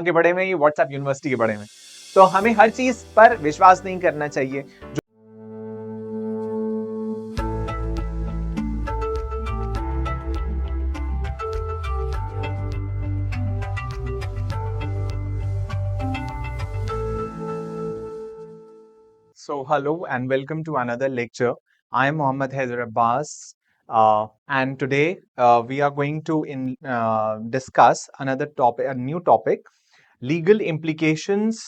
के बड़े में, ये व्हाट्सएप यूनिवर्सिटी के बड़े में। तो हमें हर चीज पर विश्वास नहीं करना चाहिए। So hello and welcome to another lecture. I am Mohammad Haider Abbas, and today we are going to discuss another topic, a new topic, legal implications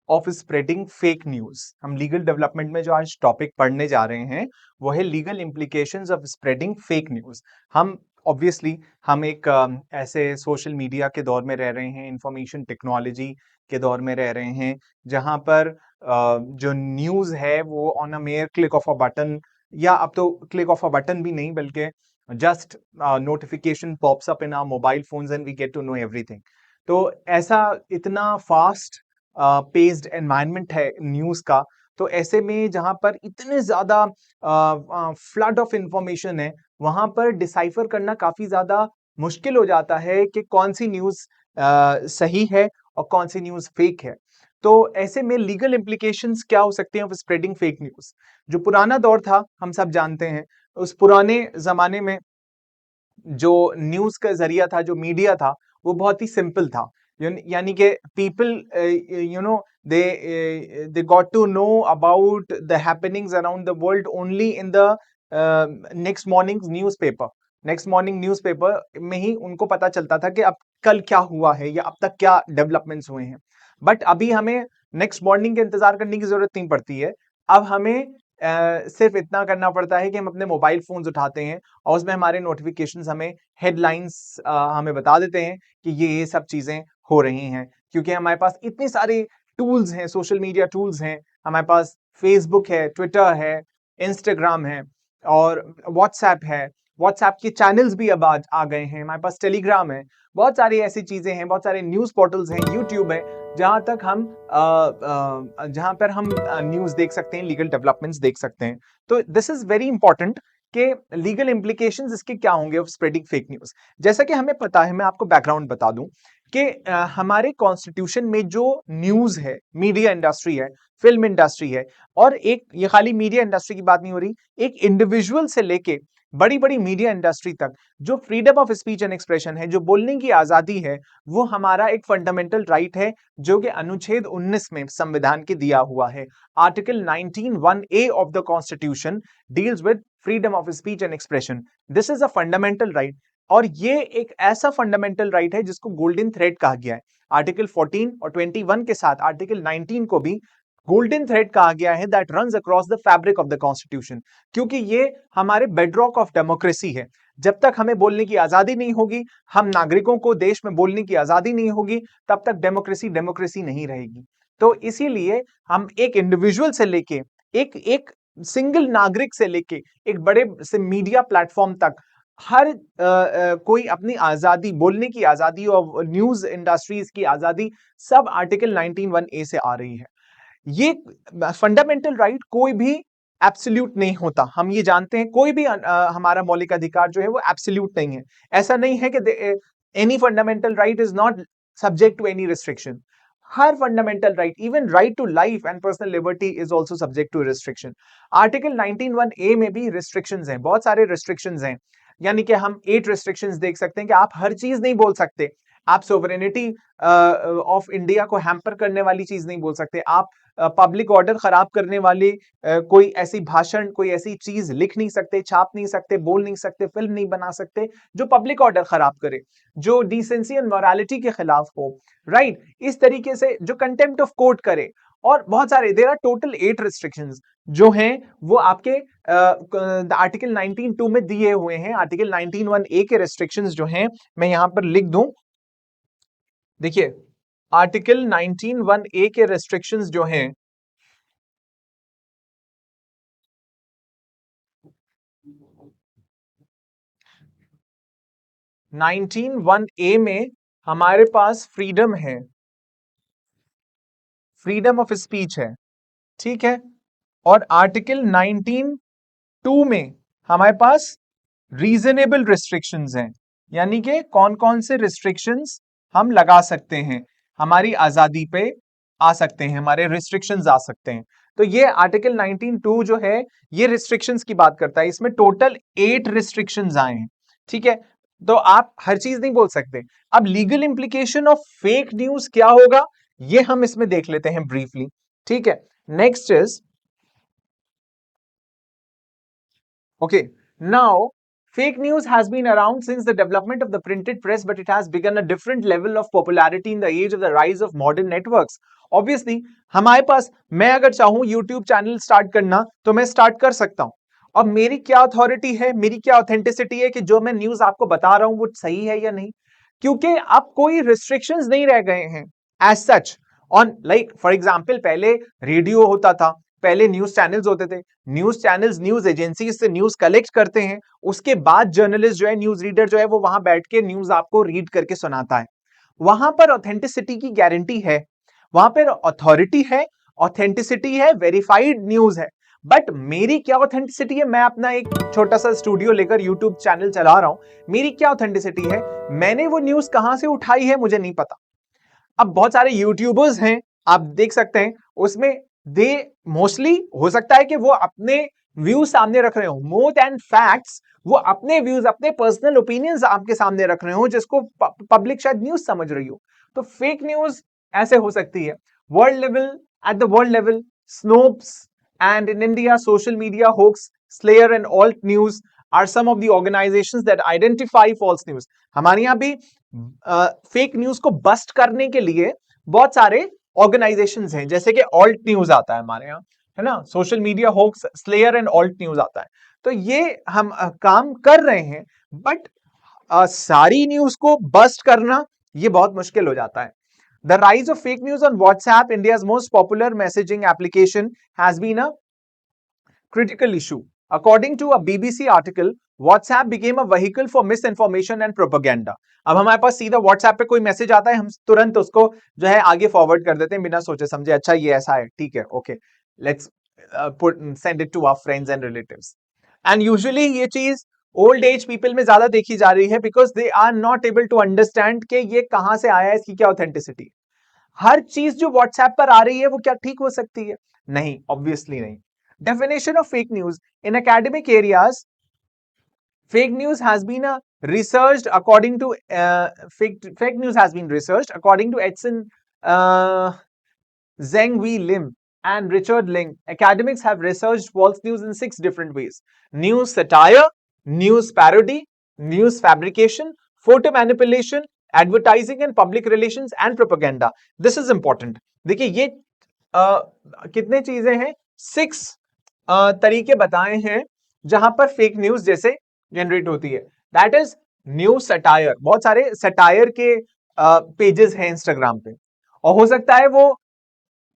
of spreading fake news. हम legal development में जो आज topic पढ़ने जा रहे हैं वो है legal implications of spreading fake news. हम obviously हम एक ऐसे social media के दौर में रह रहे हैं, information technology के दौर में रह रहे हैं, जहां पर जो न्यूज है वो on a mayor click of a button, या अब तो क्लिक ऑफ अ बटन भी नहीं बल्कि just notification pops up in our mobile phones and we get to know everything. तो ऐसा इतना फास्ट पेस्ड एनवायरनमेंट है न्यूज का, तो ऐसे में जहां पर इतने ज्यादा फ्लड ऑफ इंफॉर्मेशन है, वहां पर डिसाइफर करना काफी ज्यादा मुश्किल हो जाता है कि कौन सी न्यूज सही है और कौन सी न्यूज फेक है। तो ऐसे में लीगल इम्प्लीकेशंस क्या हो सकते हैं ऑफ स्प्रेडिंग फेक न्यूज। जो पुराना दौर था हम सब जानते हैं, उस पुराने जमाने में जो न्यूज का जरिया था, जो मीडिया था, वो बहुत ही सिंपल था। यानी कि people you know they got to know about the happenings around the world only in the next morning newspaper. Next morning newspaper में ही उनको पता चलता था कि अब कल क्या हुआ है या अब तक क्या डेवलपमेंट्स हुए हैं। बट अभी हमें नेक्स्ट मॉर्निंग के इंतजार करने की जरूरत नहीं पड़ती है। अब हमें सिर्फ इतना करना पड़ता है कि हम अपने मोबाइल फोन्स उठाते हैं और उसमें हमारे नोटिफिकेशंस हमें हेडलाइंस हमें बता देते हैं कि ये सब चीजें हो रही हैं, क्योंकि हमारे पास इतने सारे टूल्स हैं, सोशल मीडिया टूल्स हैं। हमारे पास फेसबुक है, ट्विटर है, इंस्टाग्राम है और व्हाट्सएप है। व्हाट्सएप के चैनल्स भी अब आ गए हैं। हमारे पास टेलीग्राम है। बहुत सारी ऐसी चीजें हैं, बहुत सारे न्यूज पोर्टल्स हैं, यूट्यूब है, जहां तक हम जहां पर हम न्यूज देख सकते हैं, लीगल डेवलपमेंट्स देख सकते हैं। तो दिस इज वेरी इंपॉर्टेंट कि लीगल इंप्लीकेशंस इसके क्या होंगे ऑफ स्प्रेडिंग फेक न्यूज। जैसा कि हमें पता है, मैं आपको बैकग्राउंड बता दूं कि हमारे कॉन्स्टिट्यूशन में जो न्यूज है, मीडिया इंडस्ट्री है, फिल्म इंडस्ट्री है, और एक ये खाली मीडिया इंडस्ट्री की बात नहीं हो रही, एक इंडिविजुअल से लेके बड़ी बड़ी मीडिया इंडस्ट्री तक जो freedom of speech and expression है, जो बोलने की आजादी है, वो हमारा एक फंडामेंटल राइट है, जो कि अनुच्छेद 19 में संविधान के दिया हुआ है। Article 19(1)(a) of the constitution deals with freedom of speech and expression. This is a fundamental right, और ये एक ऐसा फंडामेंटल राइट है जिसको गोल्डन थ्रेड कहा गया है। आर्टिकल 14 और 21 के साथ आर्टिकल 19 को भी गोल्डन थ्रेड कहा गया है, that runs across the fabric of the constitution, क्योंकि ये हमारे बेडरॉक ऑफ डेमोक्रेसी है। जब तक हमें बोलने की आजादी नहीं होगी, हम नागरिकों को देश में बोलने की आजादी नहीं होगी, तब तक डेमोक्रेसी डेमोक्रेसी नहीं रहेगी। तो इसीलिए हम एक इंडिविजुअल से लेके एक एक सिंगल नागरिक से लेके एक बड़े से मीडिया प्लेटफॉर्म तक हर कोई अपनी आजादी, बोलने की आजादी और न्यूज इंडस्ट्रीज की आजादी, सब आर्टिकल 19(1)(a) से आ रही है। ये फंडामेंटल राइट कोई भी एब्सोल्यूट नहीं होता, हम ये जानते हैं। कोई भी हमारा मौलिक अधिकार जो है वो एब्सोल्यूट नहीं है। ऐसा नहीं है कि any fundamental right is not subject to any restriction. हर fundamental right, even right to life and personal liberty, is also subject to restriction. Article 19(1)(a) में भी रिस्ट्रिक्शंस हैं, बहुत सारे रिस्ट्रिक्शंस हैं। यानी कि हम 8 रिस्ट्रिक्शंस देख सकते हैं कि आप हर चीज नहीं बोल सकते। आप सोवरेनिटी ऑफ इंडिया को हैम्पर करने वाली चीज नहीं बोल सकते। आप पब्लिक ऑर्डर खराब करने वाली कोई ऐसी भाषण, कोई ऐसी चीज लिख नहीं सकते, छाप नहीं सकते, बोल नहीं सकते, फिल्म नहीं बना सकते जो पब्लिक ऑर्डर खराब करे, जो डिसेंसी एंड मोरालिटी के खिलाफ हो, राइट। इस तरीके से जो कंटेम्प्ट ऑफ कोर्ट करे, और बहुत सारे, देयर आर टोटल 8 रिस्ट्रिक्शंस जो हैं वो आपके आर्टिकल 19(2) में दिए हुए हैं। आर्टिकल 19(1)(a) के रिस्ट्रिक्शंस जो हैं, मैं यहां पर लिख दूं, देखिए आर्टिकल 19(1)(a) के रेस्ट्रिक्शंस जो हैं, नाइनटीन वन ए में हमारे पास फ्रीडम है, फ्रीडम ऑफ स्पीच है, ठीक है। और आर्टिकल 19(2) में हमारे पास रीजनेबल रिस्ट्रिक्शंस हैं, यानी कि कौन कौन से रिस्ट्रिक्शंस हम लगा सकते हैं। हमारी आजादी पे आ सकते हैं, हमारे रिस्ट्रिक्शंस आ सकते हैं। तो ये आर्टिकल 19(2) जो है ये रिस्ट्रिक्शंस की बात करता है। इसमें टोटल 8 रिस्ट्रिक्शंस आए हैं, ठीक है। तो आप हर चीज नहीं बोल सकते। अब legal implication of fake news क्या होगा, ये हम इसमें देख लेते हैं ब्रीफली, ठीक है। Next is okay, now fake news has been around since the development of the printed press, but it has begun a different level of popularity in the age of the rise of modern networks. Obviously हमारे पास, मैं अगर चाहूं YouTube channel start करना तो मैं start कर सकता हूं। अब मेरी क्या अथॉरिटी है, मेरी क्या ऑथेंटिसिटी है कि जो मैं न्यूज आपको बता रहा हूं वो सही है या नहीं, क्योंकि अब कोई रिस्ट्रिक्शंस नहीं रह गए हैं as such on, like for example पहले रेडियो होता था, पहले न्यूज चैनल्स होते थे, न्यूज चैनल्स न्यूज एजेंसी से न्यूज कलेक्ट करते हैं, उसके बाद जर्नलिस्ट जो है, न्यूज रीडर जो है, वो वहां बैठ के न्यूज आपको रीड करके सुनाता है। वहां पर ऑथेंटिसिटी की गारंटी है, वहां पर अथॉरिटी है, ऑथेंटिसिटी है, वेरीफाइड न्यूज है। बट मेरी क्या ऑथेंटिसिटी है, मैं अपना एक छोटा सा स्टूडियो लेकर यूट्यूब चैनल चला रहा हूं, मेरी क्या ऑथेंटिसिटी है, मैंने वो न्यूज कहां से उठाई है मुझे नहीं पता। अब बहुत सारे यूट्यूबर्स हैं, आप देख सकते हैं, उसमें दे मोस्टली हो सकता है कि वो अपने व्यूज सामने रख रहे हो, मोर देन फैक्ट्स वो अपने व्यूज, अपने पर्सनल ओपिनियंस आपके सामने रख रहे हो, जिसको पब्लिक शायद न्यूज समझ रही हो। तो फेक न्यूज ऐसे हो सकती है। World level, at the world level, Snopes and in India social media hoax, slayer and Alt News are some of the organisations that identify false news. हमारे यहां भी फेक न्यूज को बस्ट करने के लिए बहुत सारे ऑर्गेनाइजेशंस हैं, जैसे कि ऑल्ट न्यूज आता है हमारे यहाँ, है ना, social media hoax, slayer and Alt news आता है। तो ये हम काम कर रहे हैं, बट सारी न्यूज को बस्ट करना ये बहुत मुश्किल हो जाता है। The rise of fake news on WhatsApp, India's most popular messaging application, has been a critical issue. According to a BBC article, WhatsApp became a vehicle for misinformation and propaganda. अब हमारे पास सीधा WhatsApp पे कोई message आता है, हम तुरंत उसको जो है आगे फॉरवर्ड कर देते हैं बिना सोचे समझे, अच्छा ये ऐसा है, ठीक है, okay, let's put send it to our friends and relatives. And usually ये चीज ओल्ड एज पीपल में ज्यादा देखी जा रही है, because they are not able to understand कि ये कहां से आया है, इसकी क्या ऑथेंटिसिटी। हर चीज जो व्हाट्सएप पर आ रही है वो क्या ठीक हो सकती है? नहीं, ऑब्वियसली नहीं। Definition of fake news in academic areas, fake news has been researched according to fake news has been researched according to Edson Zheng V Lim and Richard Ling. Academics have researched false news in 6 different ways: news satire, news parody, news fabrication, photo manipulation, advertising and public relations, and propaganda. This is important. देखिए ये कितने चीजें हैं, 6 तरीके बताए हैं जहां पर फेक न्यूज जैसे जनरेट होती है। That is news satire. बहुत सारे सटायर के पेजेस हैं इंस्टाग्राम पे, और हो सकता है वो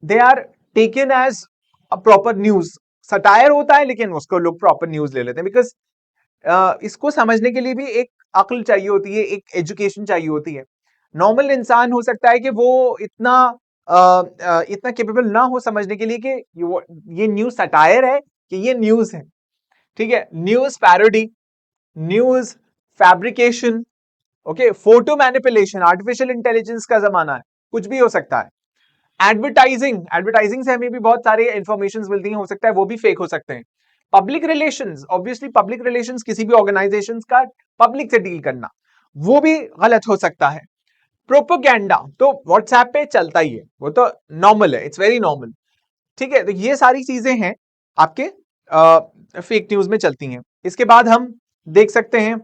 they are taken as a proper news. Satire होता है लेकिन उसको लोग प्रॉपर न्यूज ले लेते हैं, बिकॉज इसको समझने के लिए भी एक अक्ल चाहिए होती है, एक एजुकेशन चाहिए होती है। नॉर्मल इंसान हो सकता है कि वो इतना इतना केपेबल ना हो समझने के लिए कि ये न्यूज सटायर है कि ये न्यूज है, ठीक है। News parody, news fabrication, okay, photo manipulation, artificial intelligence का जमाना है, कुछ भी हो सकता है। एडवर्टाइजिंग, एडवर्टाइजिंग से हमें भी बहुत सारे इंफॉर्मेशन मिलती हैं, हो सकता है वो भी फेक हो सकते हैं। Public relations, obviously public relations किसी भी ऑर्गेनाइजेशन का पब्लिक से डील करना, वो भी गलत हो सकता है। प्रोपोगेंडा तो व्हाट्सएप पे चलता ही है, वो तो नॉर्मल है, इट्स वेरी नॉर्मल, ठीक है। तो ये सारी चीजें हैं आपके फेक न्यूज में चलती हैं। इसके बाद हम देख सकते हैं,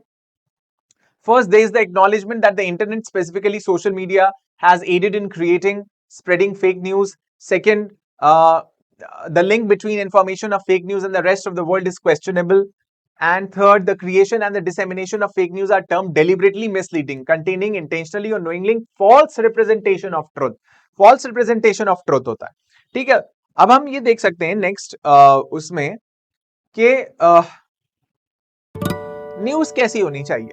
first there is the acknowledgement that the internet, specifically social media, has aided in creating, spreading fake news. Second, the link between information of fake news and the rest of the world is questionable. And third, the creation and the dissemination of fake news are termed deliberately misleading, containing intentionally or knowingly false representation of truth. False representation of truth होता है, ठीक है। अब हम ये देख सकते हैं नेक्स्ट उसमें कि न्यूज कैसी होनी चाहिए।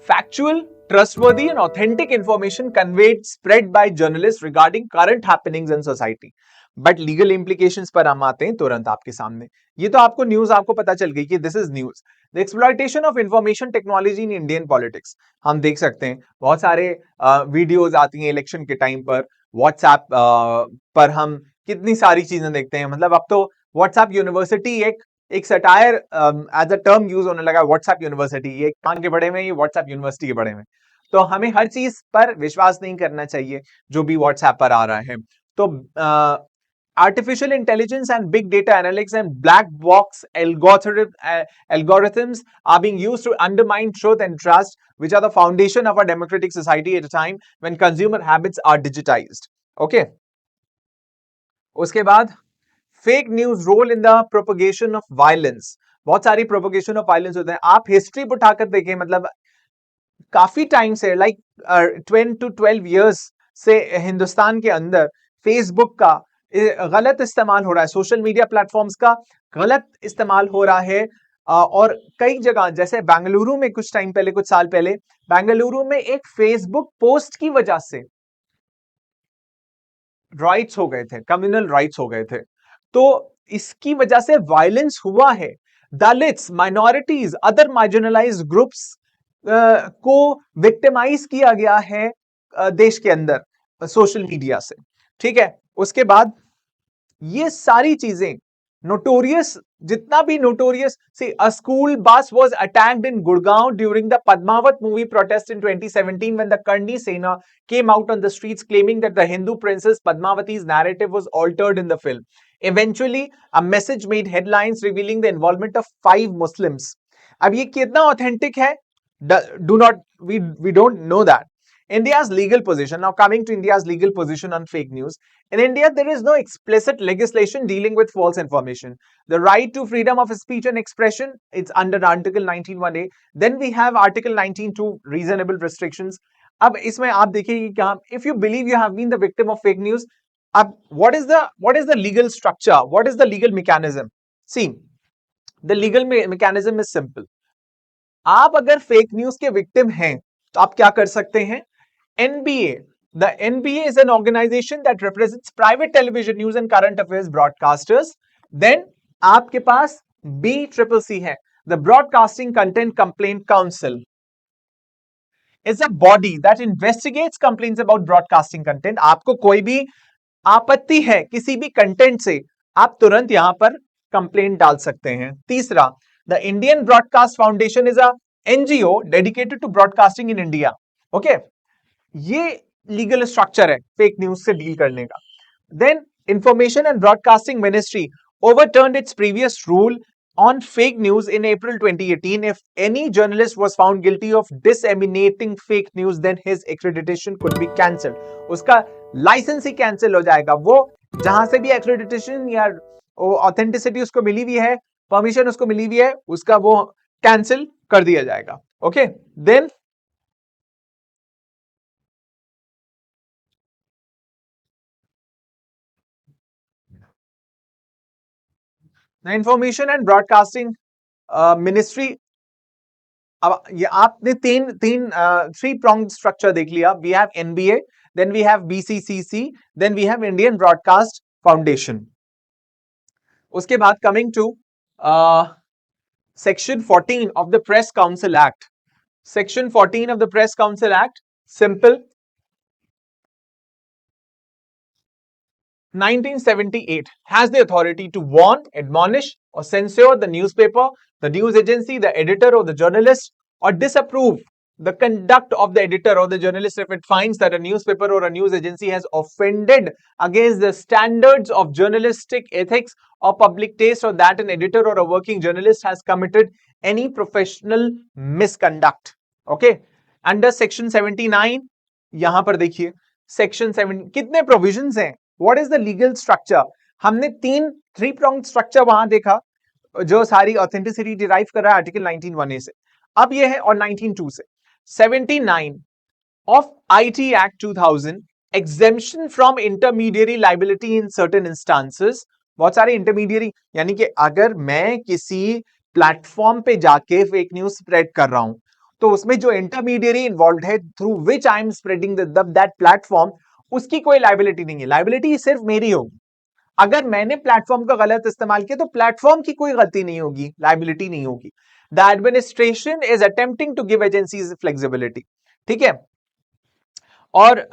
factual, trustworthy and authentic information conveyed spread by journalists regarding current happenings in society. But legal implications पर हम आते हैं तुरंत आपके सामने. ये तो आपको न्यूज आपको पता चल गई कि this is news. The exploitation of information technology in Indian politics. हम देख सकते हैं बहुत सारे वीडियोज आती हैं इलेक्शन के टाइम पर. व्हाट्सएप पर हम कितनी सारी चीजें देखते हैं. मतलब अब तो व्हाट्सएप यूनिवर्सिटी एक satire as a term use होने लगा. व्हाट्सएप यूनिवर्सिटी, ये कहां के बड़े में, ये व्हाट्सएप यूनिवर्सिटी के बड़े में. तो हमें हर चीज पर विश्वास नहीं करना चाहिए जो भी व्हाट्सएप पर आ रहा है. तो artificial intelligence and big data analytics and black box algorithms are being used to undermine truth and trust, which are the foundation of a democratic society at a time when consumer habits are digitized. Okay. उसके बाद fake news role in the propagation of violence. बहुत सारी propagation of violence होते हैं. आप history उठाकर देखें, मतलब काफी टाइम से लाइक 10 to 12 years से हिंदुस्तान के अंदर फेसबुक का गलत इस्तेमाल हो रहा है, सोशल मीडिया प्लेटफॉर्म्स का गलत इस्तेमाल हो रहा है. और कई जगह जैसे बेंगलुरु में कुछ टाइम पहले, कुछ साल पहले बेंगलुरु में एक फेसबुक पोस्ट की वजह से राइट्स हो गए थे, कम्युनल राइट्स हो गए थे. तो इसकी वजह से वायलेंस हुआ है. Dalits, minorities, other marginalised groups को विक्टिमाइज किया गया है देश के अंदर सोशल मीडिया से. ठीक है. उसके बाद ये सारी चीजें नोटोरियस, जितना भी notorious, see a school bus was attacked in Gurgaon during the Padmaavat movie protest in 2017 when the Karni Sena came out on the streets claiming that the Hindu princess Padmavati's narrative was altered in the film. Eventually, a message made headlines revealing the involvement of 5 Muslims. अब ये कितना authentic है? We don't know that. India's legal position. Now coming to India's legal position on fake news. In India, there is no explicit legislation dealing with false information. The right to freedom of speech and expression, it's under Article 19(1)(a). Then we have Article 19(2), reasonable restrictions. अब इसमें आप देखिए कि क्या, if you believe you have been the victim of fake news, अब what is the legal structure? What is the legal mechanism? See, the legal mechanism is simple. आप अगर fake news के विक्टिम हैं तो आप क्या कर सकते हैं? NBA. The NBA is an organization that represents private television news and current affairs broadcasters. Then आपके पास BCCC है, the Broadcasting Content Complaint Council. Is a body that investigates complaints about broadcasting content. आपको कोई भी आपत्ति है किसी भी content से, आप तुरंत यहां पर कंप्लेंट डाल सकते हैं. तीसरा, the Indian Broadcast Foundation is a NGO dedicated to broadcasting in India. Okay. ये लीगल स्ट्रक्चर है फेक न्यूज से डील करने का. Then information and broadcasting ministry overturned its previous rule on fake news in April 2018. If any journalist was found guilty of disseminating fake news, then his accreditation could be cancelled. उसका licence ही cancel हो जाएगा. वो जहां से भी accreditation या authenticity उसको मिली हुई है, परमिशन उसको मिली हुई है, उसका वो कैंसिल कर दिया जाएगा. Okay. Then information and broadcasting ministry. अब ये आपने थ्री प्रॉन्ग स्ट्रक्चर देख लिया. We have NBA, then we have BCCC, then we have Indian broadcast foundation. उसके बाद coming to section 14 of the press council act. Section 14 of the press council act, simple. 1978 has the authority to warn, admonish, or censure the newspaper, the news agency, the editor, or the journalist, or disapprove the conduct of the editor or the journalist if it finds that a newspaper or a news agency has offended against the standards of journalistic ethics or public taste, or that an editor or a working journalist has committed any professional misconduct. Okay. Under section 79, यहां पर देखिए section 7 कितने provisions हैं. What is the legal structure? हमने three pronged structure वहां देखा जो सारी ऑथेंटिसिटी डिराइव कर रहा है आर्टिकल 19(1)(a) से. अब ये है और 19(2) से. 79 of IT Act 2000, exemption from intermediary liability in certain instances. बहुत सारे इंटरमीडियरी, यानी कि अगर मैं किसी प्लेटफॉर्म पे जाके फेक न्यूज स्प्रेड कर रहा हूं तो उसमें जो इंटरमीडियरी इन्वॉल्व है through which I am spreading that platform, उसकी कोई लाइबिलिटी नहीं है। लाइबिलिटी सिर्फ मेरी होगी। अगर मैंने प्लेटफॉर्म का गलत इस्तेमाल किया तो प्लेटफॉर्म की कोई गलती नहीं होगी, लाइबिलिटी नहीं होगी। The administration is attempting to give agencies flexibility. ठीक है, और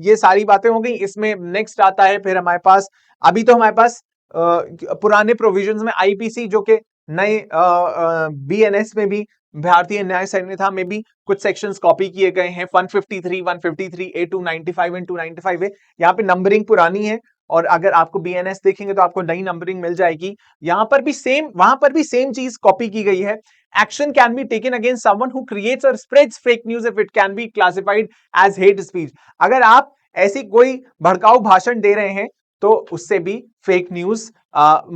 ये सारी बातें हो गई। इसमें नेक्स्ट आता है फिर हमारे पास, अभी तो हमारे पास पुराने प्रोविजंस में आईपीसी जो कि नए बीएनएस में भी, भारतीय न्याय संहिता में भी कुछ सेक्शंस कॉपी किए गए हैं। 153, 153 ए, 295 एंड 295 ए। यहाँ पे नंबरिंग पुरानी है, और अगर आपको बीएनएस देखेंगे तो आपको नई नंबरिंग मिल जाएगी। यहां पर भी सेम, वहां पर भी सेम चीज कॉपी की गई है। Action can be taken against someone who creates or spreads fake news if it can be classified as hate speech. अगर आप ऐसी कोई भड़काऊ भाषण दे रहे हैं तो उससे भी फेक न्यूज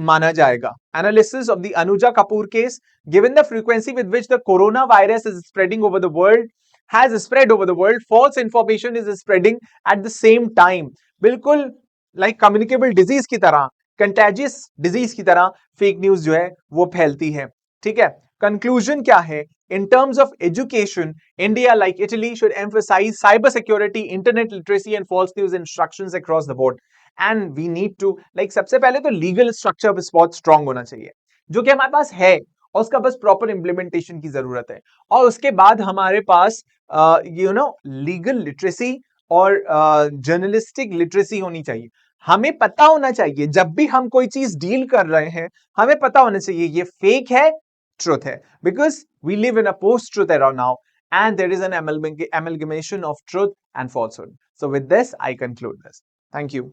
माना जाएगा। Analysis of the Anuja Kapoor case, given the frequency with which the coronavirus is spreading over the world, has spread over the world, false information is spreading at the same time. बिल्कुल like communicable disease की तरह, contagious disease की तरह fake news जो है वो फैलती है। ठीक है, कंक्लूजन क्या है? In terms of education, India, like Italy, should emphasize cyber security, internet literacy, and false news instructions across the board. And we need to, like, सबसे पहले तो लीगल स्ट्रक्चर बहुत स्ट्रांग होना चाहिए, जो कि हमारे पास है, और उसका बस प्रॉपर इंप्लीमेंटेशन की जरूरत है। और उसके बाद हमारे पास लीगल लिटरेसी और जर्नलिस्टिक लिटरेसी होनी चाहिए। हमें पता होना चाहिए जब भी हम कोई चीज डील कर रहे हैं, हमें पता होना चाहिए ये फेक है, truth hai, because we live in a post-truth era now, and there is an amalgamation of truth and falsehood. So with this I conclude this. Thank you.